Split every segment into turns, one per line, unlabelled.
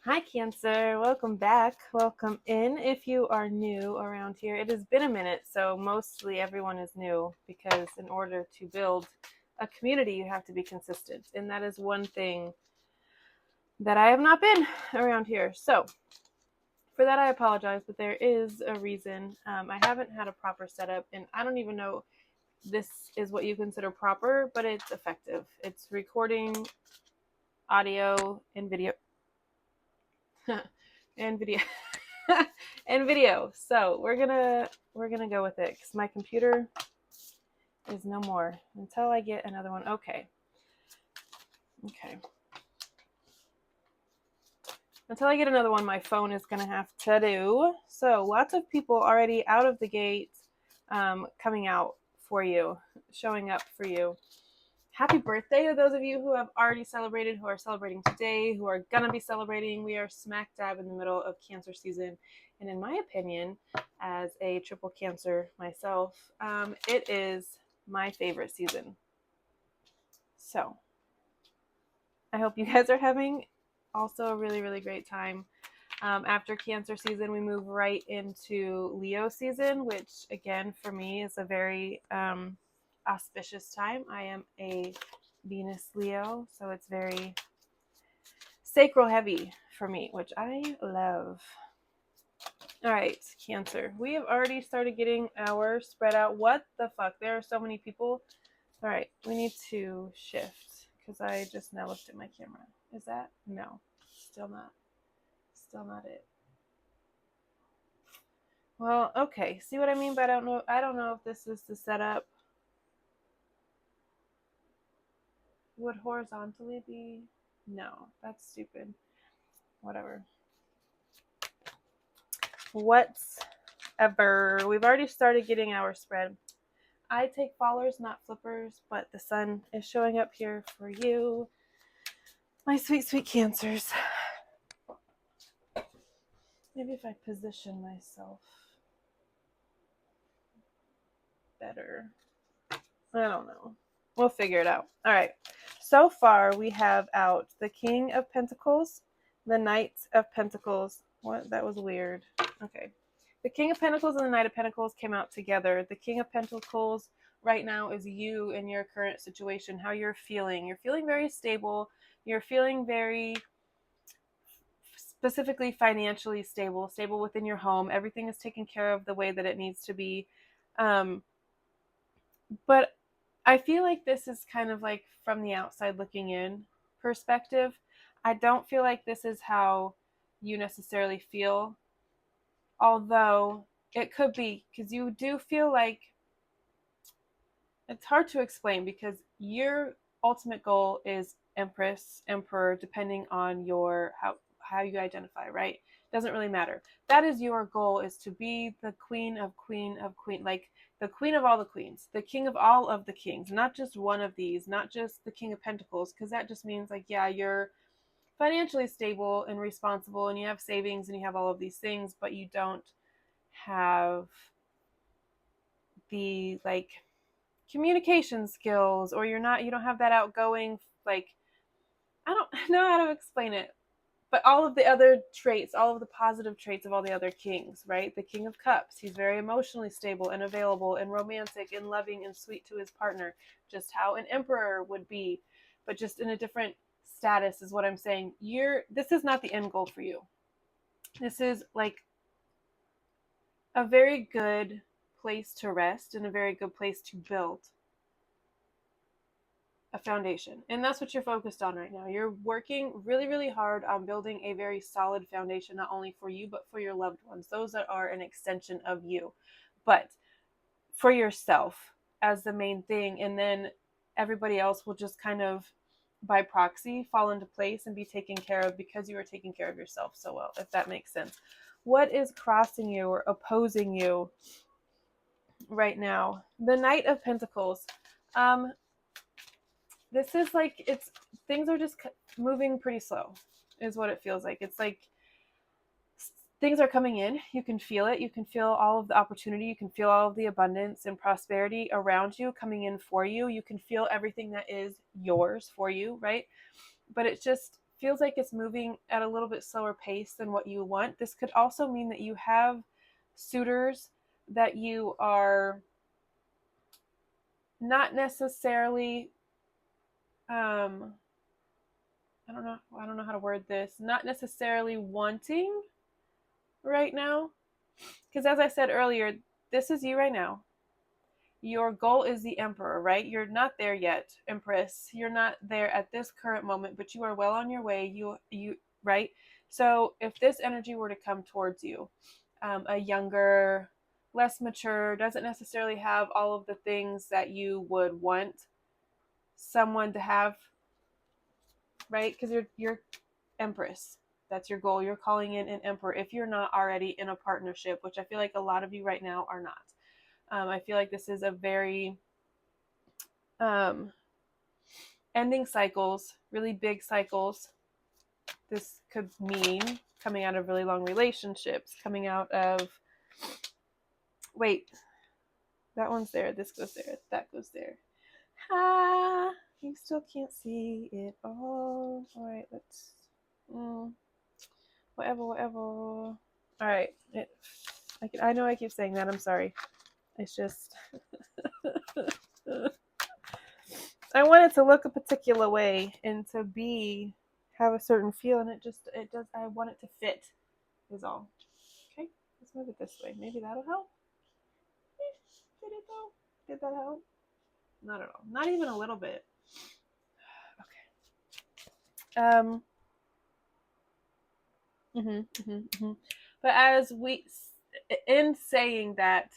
Hi, Cancer. Welcome back. Welcome in if you are new around here. It has been a minute, so mostly everyone is new because in order to build a community, you have to be consistent. And that is one thing that I have not been around here. So for that, I apologize, but there is a reason. I haven't had a proper setup, and I don't even know this is what you consider proper, but it's effective. It's recording audio and video. and video. and video. So we're gonna go with it because my computer is no more until I get another one. Okay. Until I get another one, my phone is gonna have to do. So lots of people already out of the gate, coming out for you, showing up for you. Happy birthday to those of you who have already celebrated, who are celebrating today, who are going to be celebrating. We are smack dab in the middle of Cancer season. And in my opinion, as a triple Cancer myself, it is my favorite season. So I hope you guys are having also a really, really great time. After Cancer season, we move right into Leo season, which again, for me, is a very auspicious time. I am a Venus Leo, so it's very sacral heavy for me, which I love. All right, Cancer. We have already started getting our spread out. What the fuck? There are so many people. All right, we need to shift because I just now looked at my camera. Is that? No, still not. Still not it. Well, okay. See what I mean? But I don't know if this is the setup. Would horizontally be? No, that's stupid. Whatever. Whatever. We've already started getting our spread. I take followers, not flippers, but the sun is showing up here for you, my sweet, sweet Cancers. Maybe if I position myself better. I don't know. We'll figure it out. All right. So far, we have out the King of Pentacles, the Knight of Pentacles. What? That was weird. Okay. The King of Pentacles and the Knight of Pentacles came out together. The King of Pentacles right now is you in your current situation, how you're feeling. You're feeling very stable. You're feeling very specifically financially stable within your home. Everything is taken care of the way that it needs to be. But I feel like this is kind of like from the outside looking in perspective. I don't feel like this is how you necessarily feel, although it could be, because you do feel like it's hard to explain because your ultimate goal is Empress, Emperor, depending on your how you identify, right? Doesn't really matter. That is your goal, is to be the queen of queen, like the queen of all the queens, the king of all of the kings, not just one of these, not just the King of Pentacles, because that just means like, yeah, you're financially stable and responsible and you have savings and you have all of these things, but you don't have the like communication skills, or you don't have that outgoing, like, I don't know how to explain it, but all of the other traits, all of the positive traits of all the other kings, right? The King of Cups, he's very emotionally stable and available and romantic and loving and sweet to his partner, just how an emperor would be, but just in a different status is what I'm saying. This is not the end goal for you. This is like a very good place to rest and a very good place to build a foundation. And that's what you're focused on right now. You're working really, really hard on building a very solid foundation, not only for you, but for your loved ones, those that are an extension of you, but for yourself as the main thing. And then everybody else will just kind of by proxy fall into place and be taken care of because you are taking care of yourself so well, if that makes sense. What is crossing you or opposing you right now? The Knight of Pentacles. This is like, things are just moving pretty slow is what it feels like. It's like things are coming in. You can feel it. You can feel all of the opportunity. You can feel all of the abundance and prosperity around you coming in for you. You can feel everything that is yours for you, right? But it just feels like it's moving at a little bit slower pace than what you want. This could also mean that you have suitors that you are not necessarily I don't know how to word this, not necessarily wanting right now. Because as I said earlier, this is you right now. Your goal is the Emperor, right? You're not there yet, Empress. You're not there at this current moment, but you are well on your way. You right? So if this energy were to come towards you, a younger, less mature, doesn't necessarily have all of the things that you would want someone to have, right? Because you're Empress. That's your goal. You're calling in an Emperor if you're not already in a partnership, which I feel like a lot of you right now are not. I feel like this is a very ending cycles, really big cycles. This could mean coming out of really long relationships, coming out of, wait, that one's there, this goes there, that goes there. Ah, you still can't see it all. All right, let's, whatever. All right, I know I keep saying that, I'm sorry. It's just, I want it to look a particular way and to have a certain feel, and it does, I want it to fit is all. Okay, let's move it this way. Maybe that'll help. Did it though? Did that help? Not at all. Not even a little bit. Okay. But as in saying that,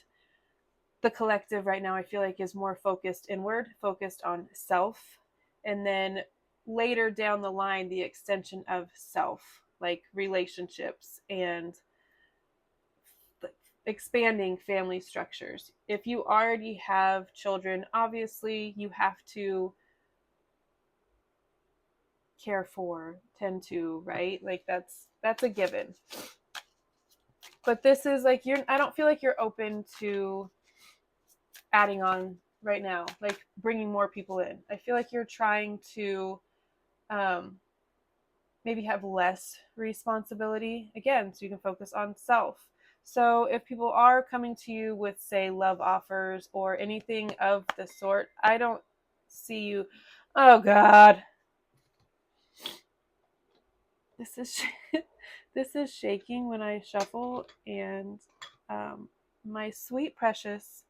the collective right now, I feel like, is more focused inward, focused on self, and then later down the line, the extension of self, like relationships and expanding family structures. If you already have children, obviously you have to care for, tend to, right? Like that's a given. But this is like, I don't feel like you're open to adding on right now, like bringing more people in. I feel like you're trying to maybe have less responsibility again, so you can focus on self. So if people are coming to you with, say, love offers or anything of the sort, I don't see you. Oh God, this is this is shaking when I shuffle, and my sweet precious.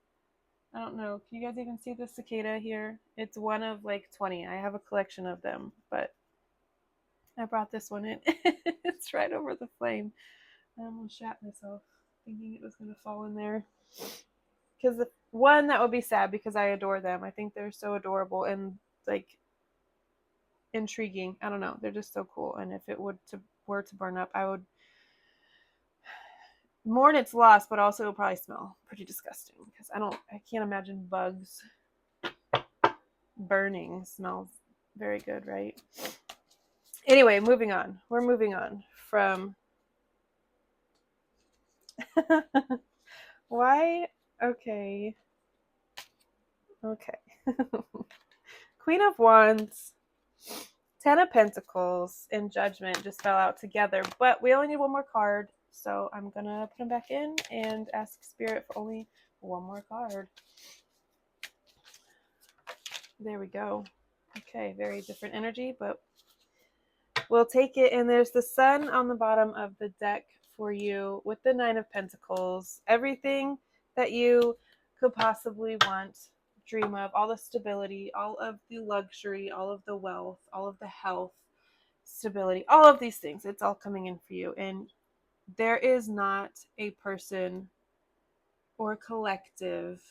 I don't know. Can you guys even see the cicada here? It's one of like 20. I have a collection of them, but I brought this one in. It's right over the flame. I almost shat myself thinking it was going to fall in there. Because one, that would be sad because I adore them. I think they're so adorable and like intriguing. I don't know. They're just so cool. And if it were to burn up, I would mourn its loss, but also it'll probably smell pretty disgusting because I can't imagine bugs burning. Smells very good, right? Anyway, moving on. We're moving on from why? Okay. Queen of Wands, Ten of Pentacles, and Judgment just fell out together, but we only need one more card, so I'm gonna put them back in and ask Spirit for only one more card. There we go. Okay, very different energy, but we'll take it. And there's the Sun on the bottom of the deck for you with the Nine of Pentacles. Everything that you could possibly want, dream of, all the stability, all of the luxury, all of the wealth, all of the health, stability, all of these things. It's all coming in for you. And there is not a person or collective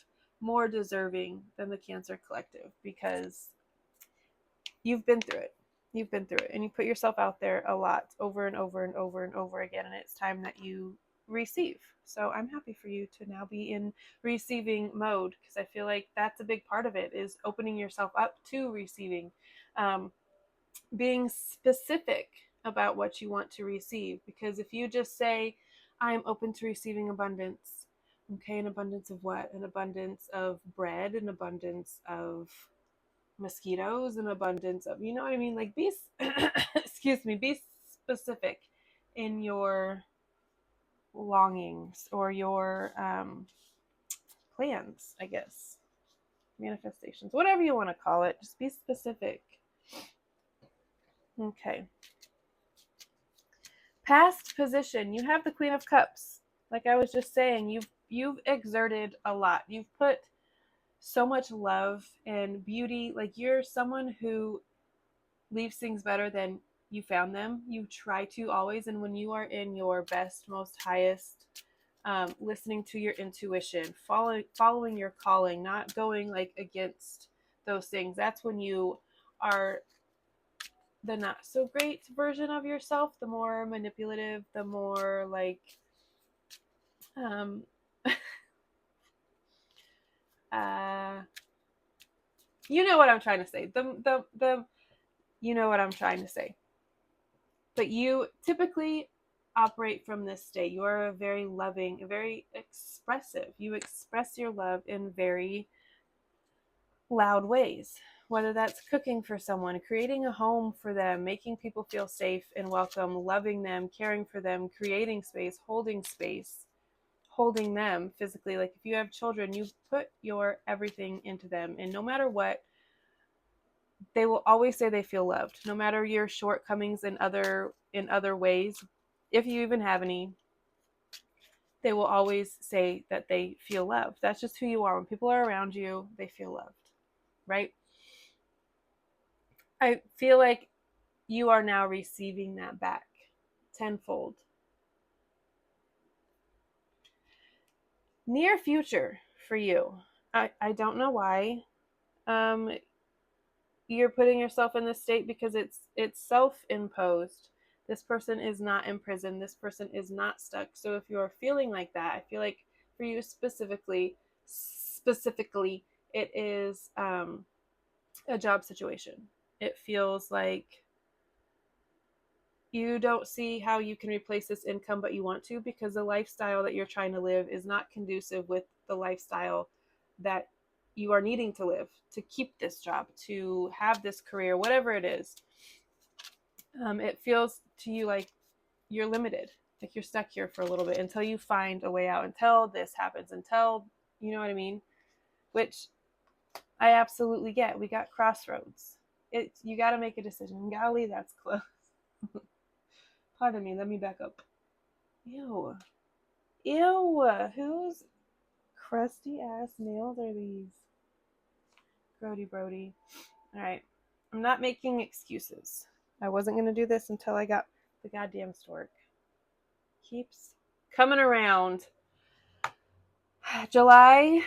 more deserving than the Cancer collective, because you've been through it. You've been through it, and you put yourself out there a lot, over and over and over and over again, and it's time that you receive. So I'm happy for you to now be in receiving mode, because I feel like that's a big part of it, is opening yourself up to receiving, being specific about what you want to receive. Because if you just say, I'm open to receiving abundance, okay, an abundance of what? An abundance of bread, an abundance of mosquitoes, an abundance of, you know what I mean? Like be, excuse me, be specific in your longings or your plans, I guess, manifestations, whatever you want to call it. Just be specific. Okay. Past position. You have the Queen of Cups. Like I was just saying, you've exerted a lot. You've put so much love and beauty. Like you're someone who leaves things better than you found them. You try to always, and when you are in your best, most highest, listening to your intuition, following your calling, not going like against those things. That's when you are the not so great version of yourself, the more manipulative, the more like um uh you know what I'm trying to say. The you know what I'm trying to say. But you typically operate from this state. You are a very loving, very expressive. You express your love in very loud ways, whether that's cooking for someone, creating a home for them, making people feel safe and welcome, loving them, caring for them, creating space, holding them physically. Like if you have children, you put your everything into them, and no matter what, they will always say they feel loved, no matter your shortcomings in other ways. If you even have any, they will always say that they feel loved. That's just who you are. When people are around you, they feel loved, right? I feel like you are now receiving that back tenfold. Near future for you. I don't know why. Um, you're putting yourself in this state because it's self-imposed. This person is not in prison. This person is not stuck. So if you're feeling like that, I feel like for you specifically, it is a job situation. It feels like you don't see how you can replace this income, but you want to, because the lifestyle that you're trying to live is not conducive with the lifestyle that you are needing to live to keep this job, to have this career, whatever it is. It feels to you like you're limited, like you're stuck here for a little bit until you find a way out, until this happens, until, you know what I mean? Which I absolutely get. We got crossroads. You got to make a decision. Golly, that's close. Pardon me. Let me back up. Ew. Ew. Whose crusty ass nails are these? Brody. All right. I'm not making excuses. I wasn't going to do this until I got the goddamn stork. Keeps coming around. July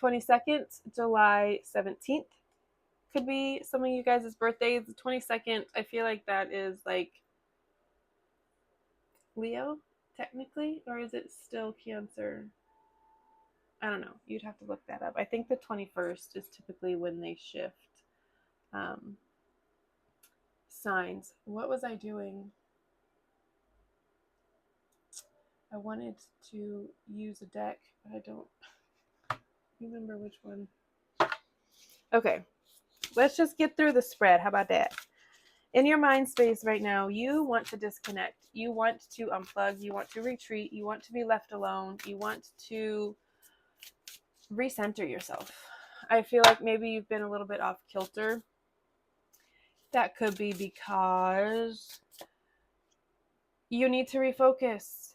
22nd, July 17th could be some of you guys' birthdays. The 22nd, I feel like that is like Leo, technically, or is it still Cancer? I don't know. You'd have to look that up. I think the 21st is typically when they shift signs. What was I doing? I wanted to use a deck, but I don't remember which one. Okay, let's just get through the spread. How about that? In your mind space right now, you want to disconnect. You want to unplug. You want to retreat. You want to be left alone. You want to recenter yourself. I feel like maybe you've been a little bit off kilter. That could be because you need to refocus.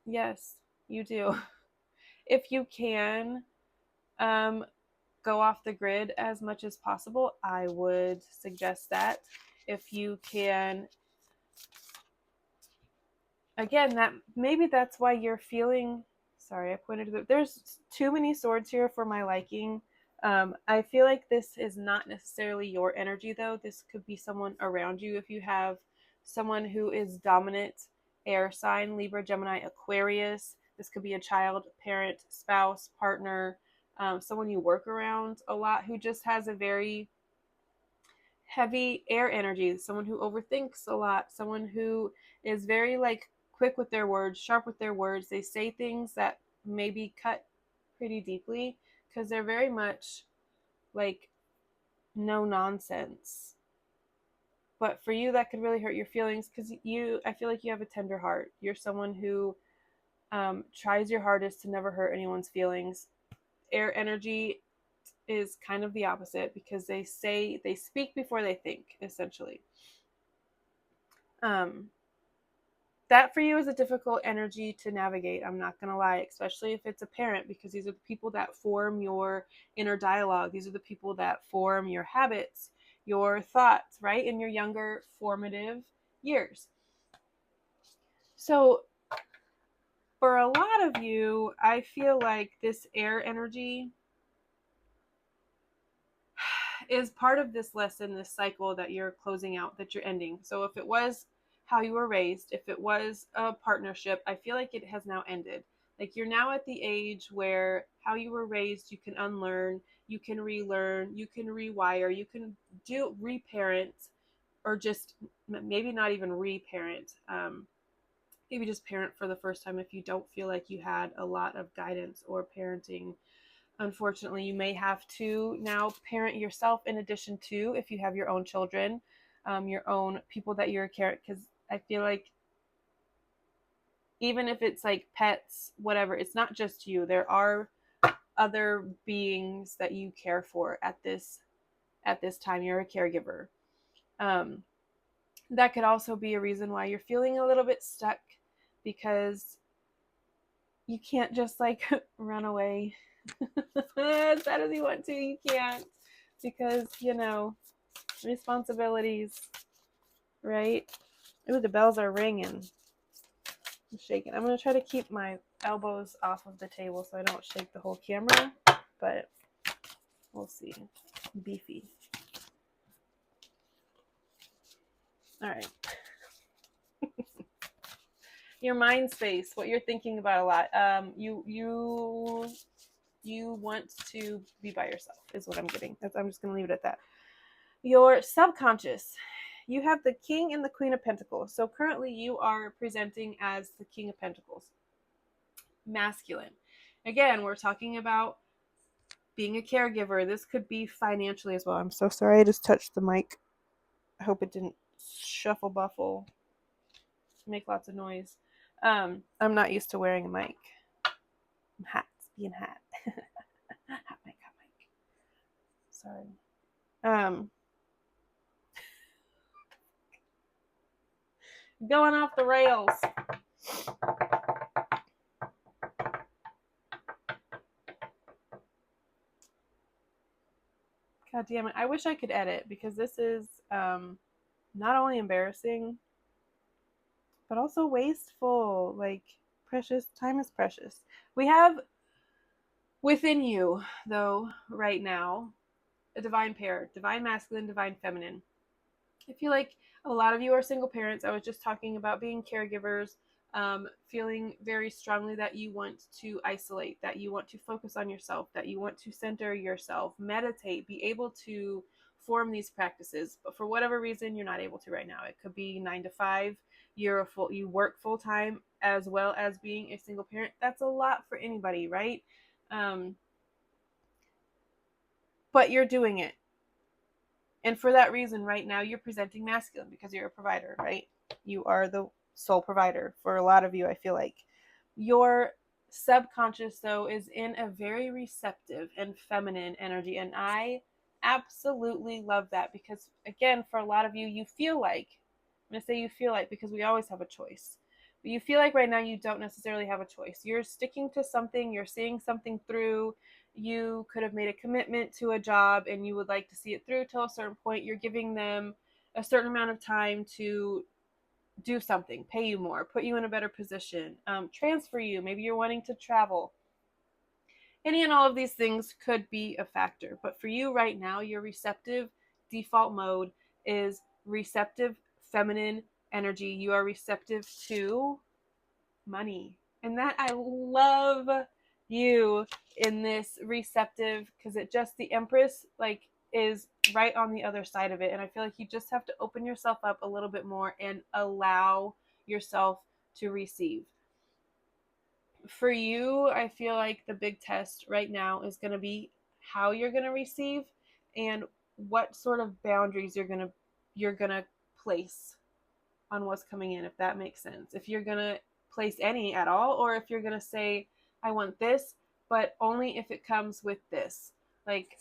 Yes, you do. If you can go off the grid as much as possible, I would suggest that. If you can, again, that maybe that's why you're feeling. Sorry, I pointed to there's too many swords here for my liking. I feel like this is not necessarily your energy, though. This could be someone around you. If you have someone who is dominant, air sign, Libra, Gemini, Aquarius, this could be a child, parent, spouse, partner, someone you work around a lot who just has a very heavy air energy, someone who overthinks a lot, someone who is very like quick with their words, sharp with their words. They say things that maybe cut pretty deeply because they're very much like no nonsense. But for you, that could really hurt your feelings because I feel like you have a tender heart. You're someone who tries your hardest to never hurt anyone's feelings. Air energy is kind of the opposite because they speak before they think, essentially. Um, that for you is a difficult energy to navigate. I'm not going to lie, especially if it's a parent, because these are the people that form your inner dialogue. These are the people that form your habits, your thoughts, right? In your younger formative years. So for a lot of you, I feel like this air energy is part of this lesson, this cycle that you're closing out, that you're ending. So if it was how you were raised, if it was a partnership, I feel like it has now ended. Like you're now at the age where how you were raised, you can unlearn, you can relearn, you can rewire, you can do reparent, or just maybe not even reparent. Maybe just parent for the first time if you don't feel like you had a lot of guidance or parenting. Unfortunately, you may have to now parent yourself in addition to, if you have your own children, your own people that you're caring, because I feel like even if it's like pets, whatever, it's not just you. There are other beings that you care for at this time. You're a caregiver. That could also be a reason why you're feeling a little bit stuck, because you can't just like run away as bad as you want to. You can't, because responsibilities, right? Ooh, the bells are ringing. I'm shaking. I'm going to try to keep my elbows off of the table so I don't shake the whole camera, but we'll see. Beefy. All right. Your mind space, what you're thinking about a lot. You want to be by yourself is what I'm getting. I'm just going to leave it at that. Your subconscious. You have the King and the Queen of Pentacles. So currently you are presenting as the King of Pentacles. Masculine. Again, we're talking about being a caregiver. This could be financially as well. I'm so sorry I just touched the mic. I hope it didn't shuffle buffle, make lots of noise. I'm not used to wearing a mic. I'm hot. Being hot. Hot mic. Sorry. Going off the rails. God damn it. I wish I could edit, because this is not only embarrassing, but also wasteful. Like, precious. Time is precious. We have within you, though, right now, a divine pair. Divine masculine, divine feminine. I feel like a lot of you are single parents. I was just talking about being caregivers, feeling very strongly that you want to isolate, that you want to focus on yourself, that you want to center yourself, meditate, be able to form these practices. But for whatever reason, you're not able to right now. It could be 9 to 5. You work full time as well as being a single parent. That's a lot for anybody, right? But you're doing it. And for that reason, right now, you're presenting masculine because you're a provider, right? You are the sole provider for a lot of you, I feel like. Your subconscious, though, is in a very receptive and feminine energy. And I absolutely love that because, again, for a lot of you, you feel like, I'm going to say you feel like, because we always have a choice. But you feel like right now you don't necessarily have a choice. You're sticking to something, you're seeing something through. You could have made a commitment to a job and you would like to see it through till a certain point. You're giving them a certain amount of time to do something, pay you more, put you in a better position, transfer you. Maybe you're wanting to travel. Any and all of these things could be a factor. But for you right now, your receptive default mode is receptive feminine energy. You are receptive to money. And that I love you in this receptive, because it just, the Empress like is right on the other side of it. And I feel like you just have to open yourself up a little bit more and allow yourself to receive. For you, I feel like the big test right now is going to be how you're going to receive. and what sort of boundaries you're gonna place on what's coming in, if that makes sense. If you're gonna place any at all, or if you're gonna say, I want this, but only if it comes with this. Like,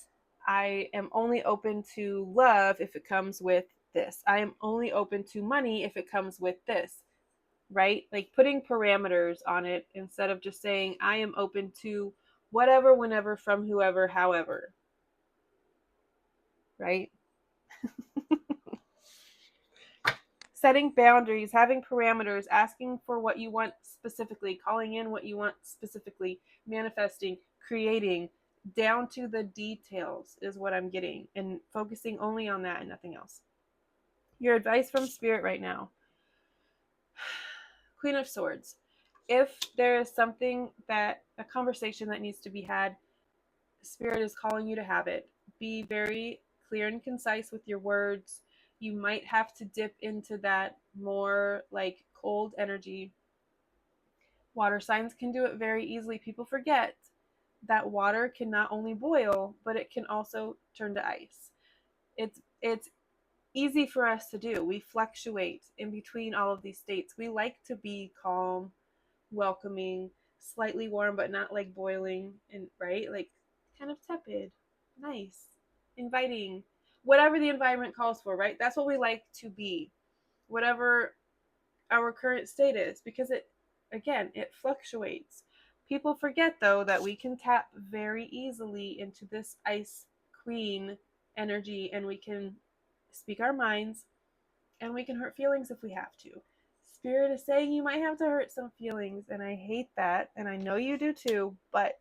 I am only open to love if it comes with this. I am only open to money if it comes with this, right? Like putting parameters on it instead of just saying, I am open to whatever, whenever, from whoever, however, right? Setting boundaries, having parameters, asking for what you want specifically, calling in what you want specifically, manifesting, creating, down to the details is what I'm getting, and focusing only on that and nothing else. Your advice from Spirit right now. Queen of Swords. If there is something that, a conversation that needs to be had, Spirit is calling you to have it. Be very clear and concise with your words. You might have to dip into that more like cold energy. Water signs can do it very easily. People forget that water can not only boil, but it can also turn to ice. It's easy for us to do. We fluctuate in between all of these states. We like to be calm, welcoming, slightly warm, but not like boiling, and right? Like kind of tepid, nice, inviting, whatever the environment calls for, right? That's what we like to be, whatever our current state is, because it fluctuates. People forget though that we can tap very easily into this ice queen energy, and we can speak our minds, and we can hurt feelings if we have to. Spirit is saying you might have to hurt some feelings, and I hate that, and I know you do too, but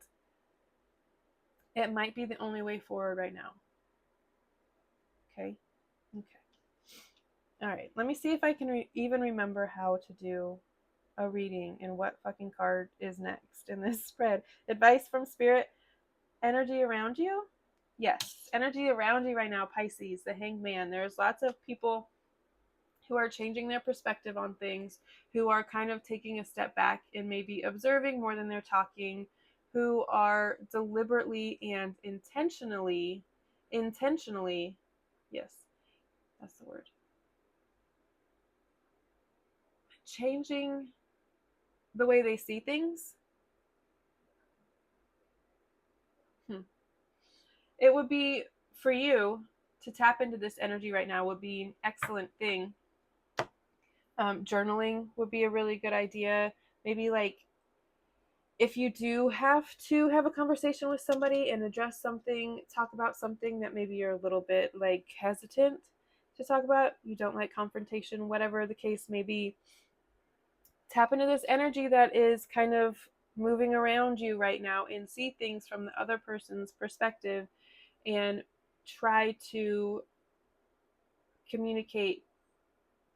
it might be the only way forward right now. Okay? Okay. All right, let me see if I can even remember how to do a reading and what fucking card is next in this spread. Advice from Spirit. Energy around you? Yes, energy around you right now, Pisces, the Hanged Man. There's lots of people who are changing their perspective on things, who are kind of taking a step back and maybe observing more than they're talking, who are deliberately and intentionally, yes, that's the word, changing the way they see things. It would be, for you to tap into this energy right now would be an excellent thing. Journaling would be a really good idea. Maybe like if you do have to have a conversation with somebody and address something, talk about something that maybe you're a little bit like hesitant to talk about, you don't like confrontation, whatever the case may be, tap into this energy that is kind of moving around you right now and see things from the other person's perspective and try to communicate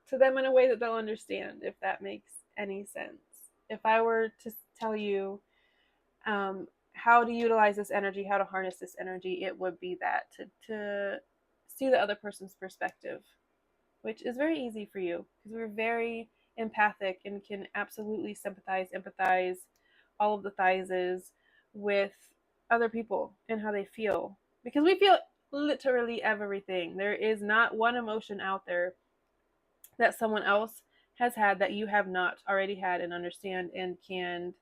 to them in a way that they'll understand, if that makes any sense. If I were to tell you how to utilize this energy, how to harness this energy, it would be that to see the other person's perspective, which is very easy for you because we're very empathic and can absolutely sympathize, empathize, all of the thighses with other people and how they feel, because we feel literally everything. There is not one emotion out there that someone else has had that you have not already had and understand and can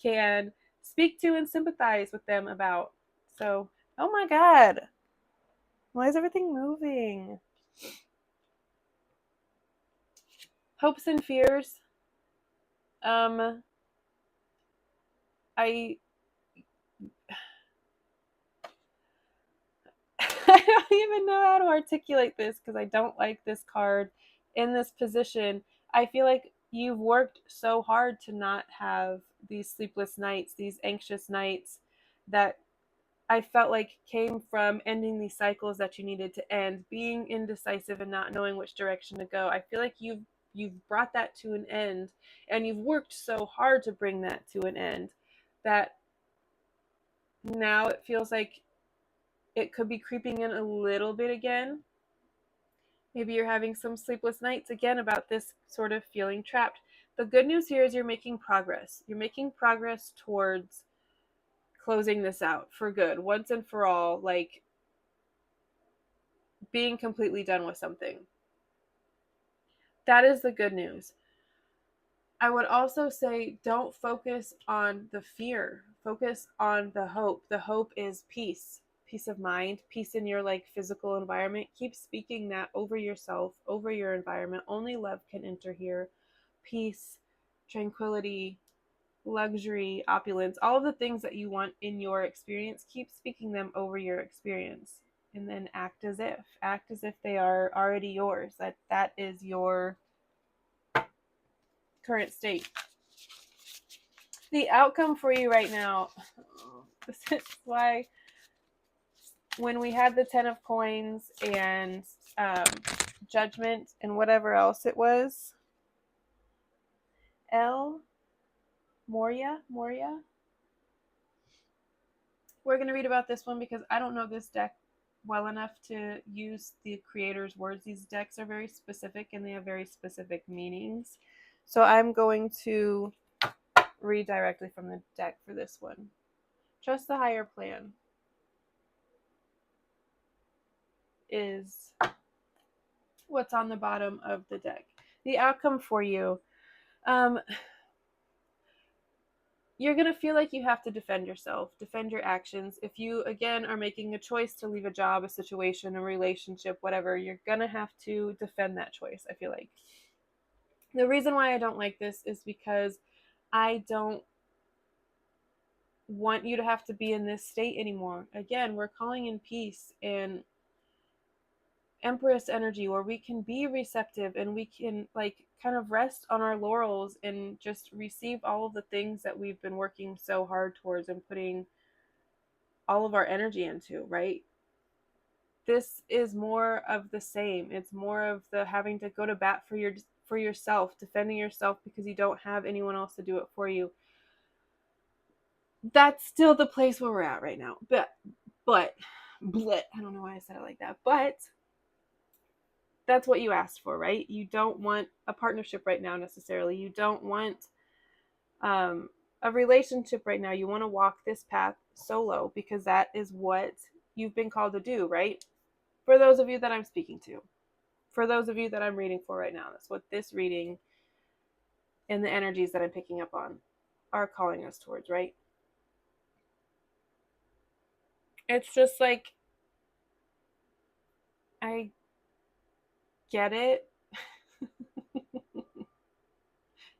can speak to and sympathize with them about. So, oh my god, why is everything moving? Hopes and fears. I I don't even know how to articulate this because I don't like this card in this position. I feel like you've worked so hard to not have these sleepless nights, these anxious nights that I felt like came from ending these cycles that you needed to end, being indecisive and not knowing which direction to go. I feel like you've brought that to an end, and you've worked so hard to bring that to an end that now it feels like it could be creeping in a little bit again. Maybe you're having some sleepless nights again about this sort of feeling trapped. The good news here is you're making progress. You're making progress towards closing this out for good, once and for all, like being completely done with something. That is the good news. I would also say don't focus on the fear. Focus on the hope. The hope is peace, peace of mind, peace in your like physical environment. Keep speaking that over yourself, over your environment. Only love can enter here. Peace, tranquility, luxury, opulence, all of the things that you want in your experience, keep speaking them over your experience. And then act as if they are already yours. That is your current state. The outcome for you right now, this is why when we had the 10 of coins and judgment and whatever else it was, Moria, we're going to read about this one because I don't know this deck well enough to use the creator's words. These decks are very specific and they have very specific meanings. So I'm going to read directly from the deck for this one. Trust the higher plan is what's on the bottom of the deck. The outcome for you, you're going to feel like you have to defend yourself, defend your actions. If you, again, are making a choice to leave a job, a situation, a relationship, whatever, you're going to have to defend that choice, I feel like. The reason why I don't like this is because I don't want you to have to be in this state anymore. Again, we're calling in peace and Empress energy where we can be receptive and we can like kind of rest on our laurels and just receive all of the things that we've been working so hard towards and putting all of our energy into, right? This is more of the same. It's more of the having to go to bat for yourself, defending yourself because you don't have anyone else to do it for you. That's still the place where we're at right now. But I don't know why I said it like that. But that's what you asked for, right? You don't want a partnership right now necessarily. You don't want a relationship right now. You want to walk this path solo because that is what you've been called to do, right? For those of you that I'm speaking to, for those of you that I'm reading for right now, that's what this reading and the energies that I'm picking up on are calling us towards, right? It's just like, I get it.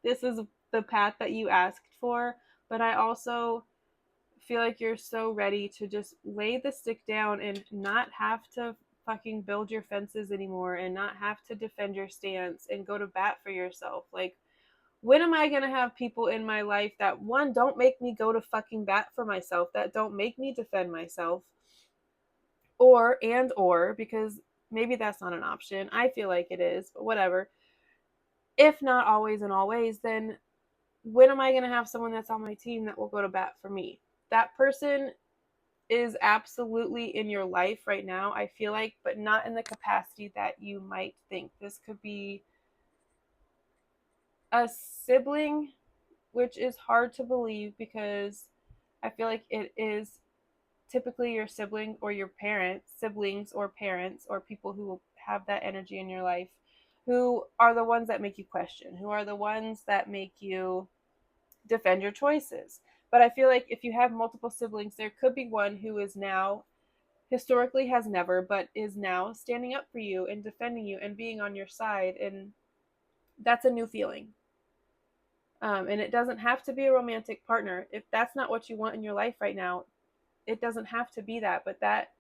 This is the path that you asked for, but I also feel like you're so ready to just lay the stick down and not have to fucking build your fences anymore and not have to defend your stance and go to bat for yourself. Like, when am I going to have people in my life that, one, don't make me go to fucking bat for myself, that don't make me defend myself, or because maybe that's not an option. I feel like it is, but whatever. If not always and always, then when am I going to have someone that's on my team that will go to bat for me? That person is absolutely in your life right now, I feel like, but not in the capacity that you might think. This could be a sibling, which is hard to believe because I feel like it is typically your sibling or your parents, siblings or parents or people who have that energy in your life, who are the ones that make you question, who are the ones that make you defend your choices. But I feel like if you have multiple siblings, there could be one who is now, historically has never, but is now standing up for you and defending you and being on your side. And that's a new feeling. And it doesn't have to be a romantic partner. If that's not what you want in your life right now, it doesn't have to be that. But that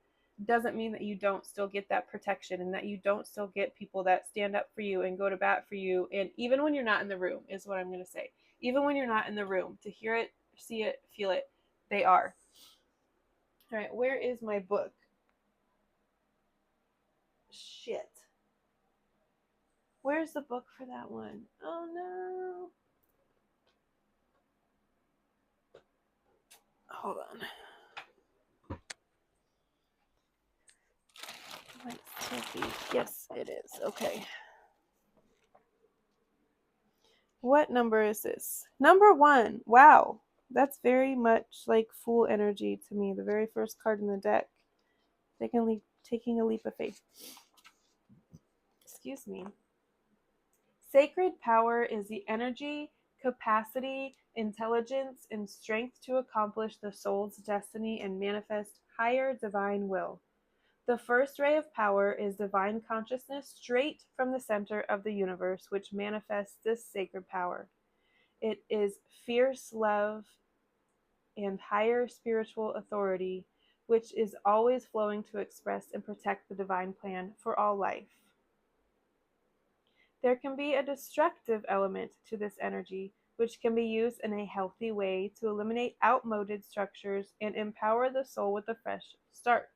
doesn't mean that you don't still get that protection and that you don't still get people that stand up for you and go to bat for you. And even when you're not in the room, is what I'm going to say. Even when you're not in the room, to hear it, see it, feel it, they are. All right, where is my book? Shit. Where's the book for that one? Oh no. Hold on. Yes, it is. Okay. What number is this? Number 1. Wow. That's very much like Fool energy to me, the very first card in the deck. Taking a leap of faith. Excuse me. Sacred power is the energy, capacity, intelligence, and strength to accomplish the soul's destiny and manifest higher divine will. The first ray of power is divine consciousness straight from the center of the universe, which manifests this sacred power. It is fierce love and higher spiritual authority, which is always flowing to express and protect the divine plan for all life. There can be a destructive element to this energy, which can be used in a healthy way to eliminate outmoded structures and empower the soul with a fresh start.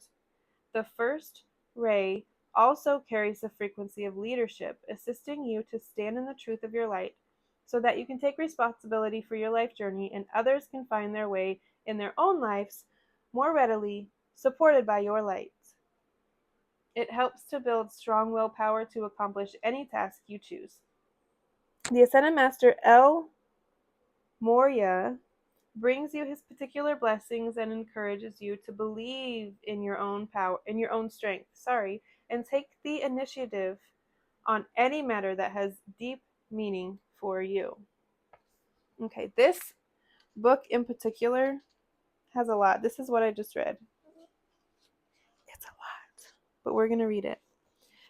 The first ray also carries the frequency of leadership, assisting you to stand in the truth of your light so that you can take responsibility for your life journey and others can find their way in their own lives more readily, supported by your light. It helps to build strong willpower to accomplish any task you choose. The Ascended Master El Moria brings you his particular blessings and encourages you to believe in your own power, in your own strength, and take the initiative on any matter that has deep meaning for you. Okay, this book in particular has a lot. This is what I just read. It's a lot, but we're going to read it.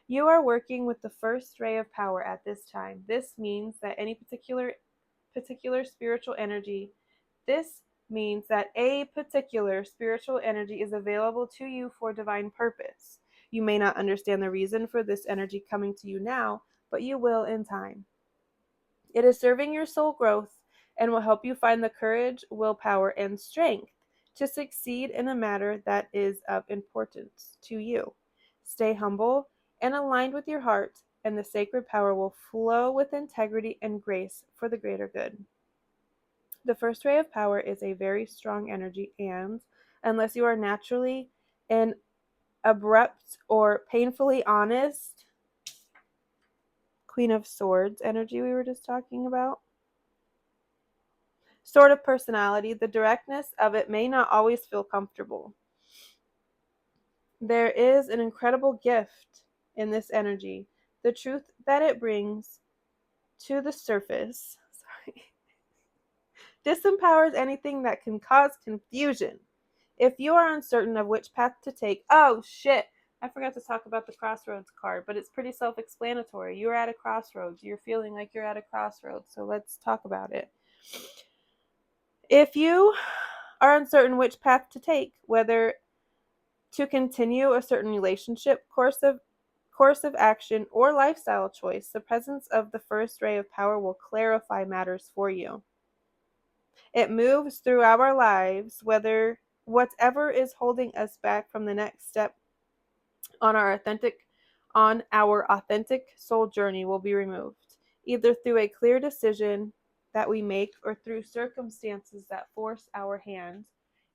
You are working with the first ray of power at this time. This means that any particular spiritual energy This means that a particular spiritual energy is available to you for divine purpose. You may not understand the reason for this energy coming to you now, but you will in time. It is serving your soul growth and will help you find the courage, willpower, and strength to succeed in a matter that is of importance to you. Stay humble and aligned with your heart, and the sacred power will flow with integrity and grace for the greater good. The first ray of power is a very strong energy, and unless you are naturally an abrupt or painfully honest, Queen of Swords energy we were just talking about, sort of personality, the directness of it may not always feel comfortable. There is an incredible gift in this energy. The truth that it brings to the surface disempowers anything that can cause confusion. If you are uncertain of which path to take, oh shit, I forgot to talk about the crossroads card, but it's pretty self-explanatory. You're at a crossroads. You're feeling like you're at a crossroads, so let's talk about it. If you are uncertain which path to take, whether to continue a certain relationship, course of action, or lifestyle choice, the presence of the first ray of power will clarify matters for you. It moves through our lives, whatever is holding us back from the next step on our authentic soul journey will be removed, either through a clear decision that we make or through circumstances that force our hand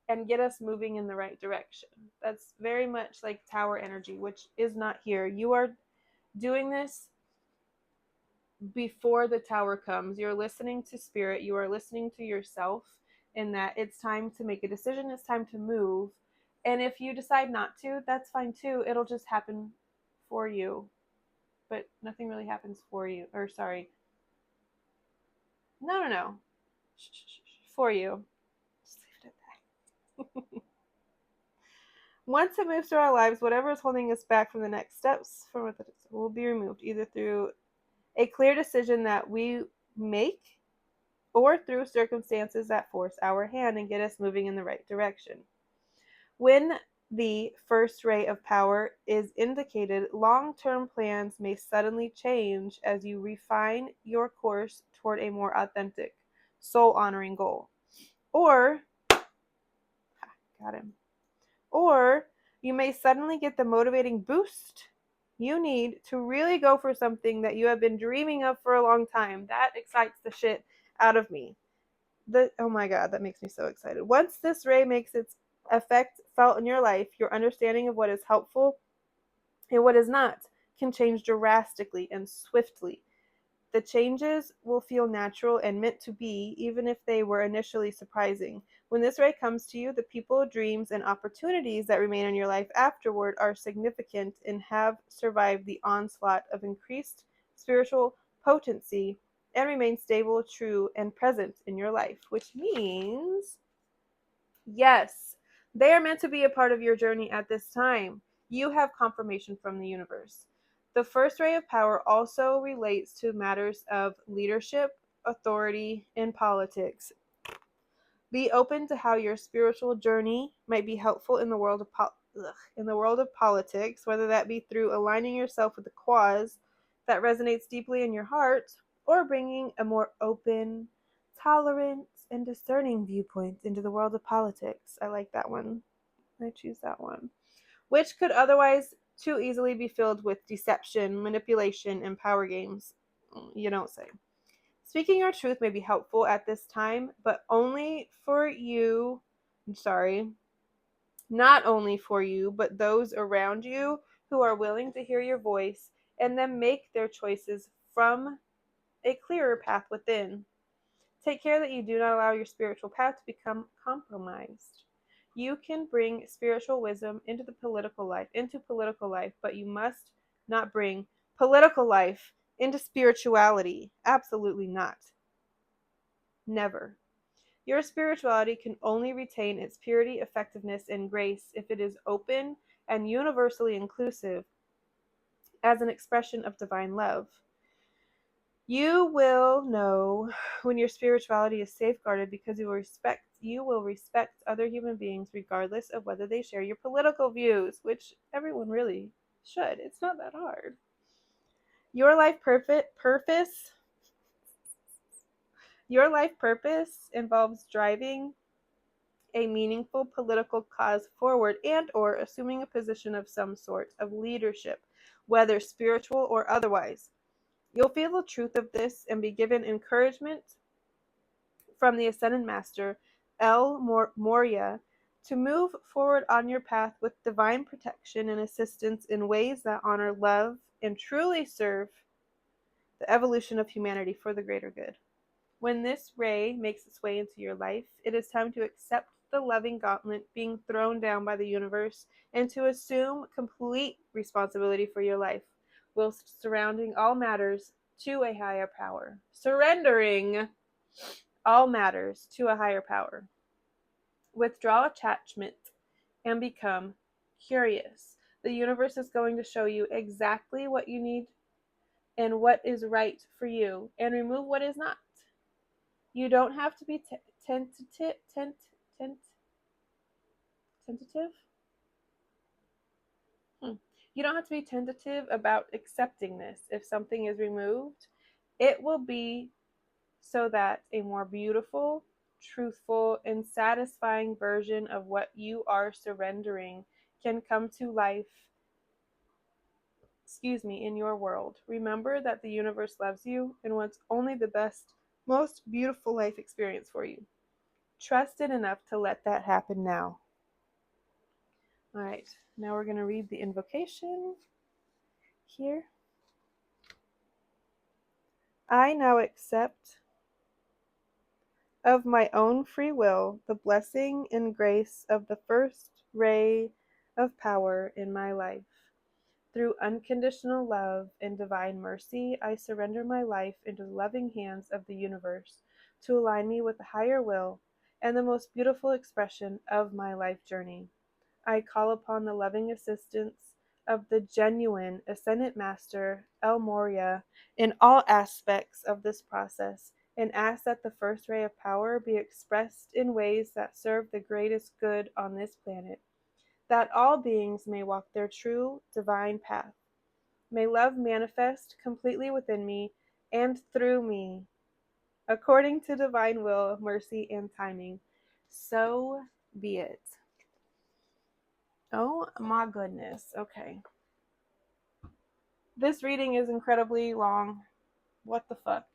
and get us moving in the right direction. That's very much like Tower energy, which is not here. You are doing this before the Tower comes. You're listening to spirit, you are listening to yourself, in that it's time to make a decision, it's time to move. And if you decide not to, that's fine too. It'll just happen for you. But nothing really happens for you. Or sorry. No. For you. Just leave it at that. Once it moves through our lives, whatever is holding us back from the next steps from it will be removed, either through a clear decision that we make or through circumstances that force our hand and get us moving in the right direction. When the first ray of power is indicated, long-term plans may suddenly change as you refine your course toward a more authentic, soul-honoring goal. Or you may suddenly get the motivating boost you need to really go for something that you have been dreaming of for a long time. That excites the shit out of me. Oh my God, that makes me so excited. Once this ray makes its effect felt in your life, your understanding of what is helpful and what is not can change drastically and swiftly. The changes will feel natural and meant to be, even if they were initially surprising. When this ray comes to you, the people, dreams, and opportunities that remain in your life afterward are significant and have survived the onslaught of increased spiritual potency and remain stable, true, and present in your life, which means, yes, they are meant to be a part of your journey at this time. You have confirmation from the universe. The first ray of power also relates to matters of leadership, authority, and politics. Be open to how your spiritual journey might be helpful in the world of politics, whether that be through aligning yourself with a cause that resonates deeply in your heart, or bringing a more open, tolerant, and discerning viewpoint into the world of politics. I like that one. I choose that one. Which could otherwise too easily be filled with deception, manipulation, and power games. You don't say. Speaking your truth may be helpful at this time, but only for you. Sorry. Not only for you, but those around you who are willing to hear your voice and then make their choices from a clearer path within. Take care that you do not allow your spiritual path to become compromised. You can bring spiritual wisdom into political life, but you must not bring political life into spirituality. Absolutely not. Never. Your spirituality can only retain its purity, effectiveness, and grace if it is open and universally inclusive as an expression of divine love. You will know when your spirituality is safeguarded because you will respect other human beings regardless of whether they share your political views, which everyone really should. It's not that hard. Your life purpose involves driving a meaningful political cause forward and or assuming a position of some sort of leadership, whether spiritual or otherwise. You'll feel the truth of this and be given encouragement from the Ascended Master, El Moria, to move forward on your path with divine protection and assistance in ways that honor love and truly serve the evolution of humanity for the greater good. When this ray makes its way into your life, it is time to accept the loving gauntlet being thrown down by the universe and to assume complete responsibility for your life, whilst surrounding all matters to a higher power. Surrendering all matters to a higher power. Withdraw attachment and become curious. The universe is going to show you exactly what you need and what is right for you, and remove what is not. You don't have to be tentative. You don't have to be tentative about accepting this. If something is removed, it will be so that a more beautiful, truthful, and satisfying version of what you are surrendering can come to life, in your world. Remember that the universe loves you and wants only the best, most beautiful life experience for you. Trust it enough to let that happen now. All right, now we're going to read the invocation here. I now accept of my own free will the blessing and grace of the first ray of power in my life. Through unconditional love and divine mercy, I surrender my life into the loving hands of the universe to align me with the higher will and the most beautiful expression of my life journey. I call upon the loving assistance of the genuine Ascended Master, El Moria, in all aspects of this process, and ask that the first ray of power be expressed in ways that serve the greatest good on this planet, that all beings may walk their true divine path. May love manifest completely within me and through me, according to divine will, mercy, and timing. So be it. Oh my goodness. Okay. This reading is incredibly long. What the fuck?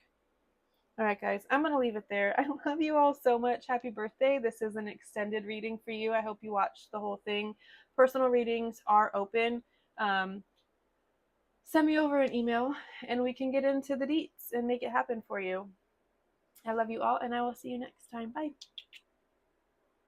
All right, guys, I'm going to leave it there. I love you all so much. Happy birthday. This is an extended reading for you. I hope you watched the whole thing. Personal readings are open. send me over an email and we can get into the deets and make it happen for you. I love you all, and I will see you next time. Bye.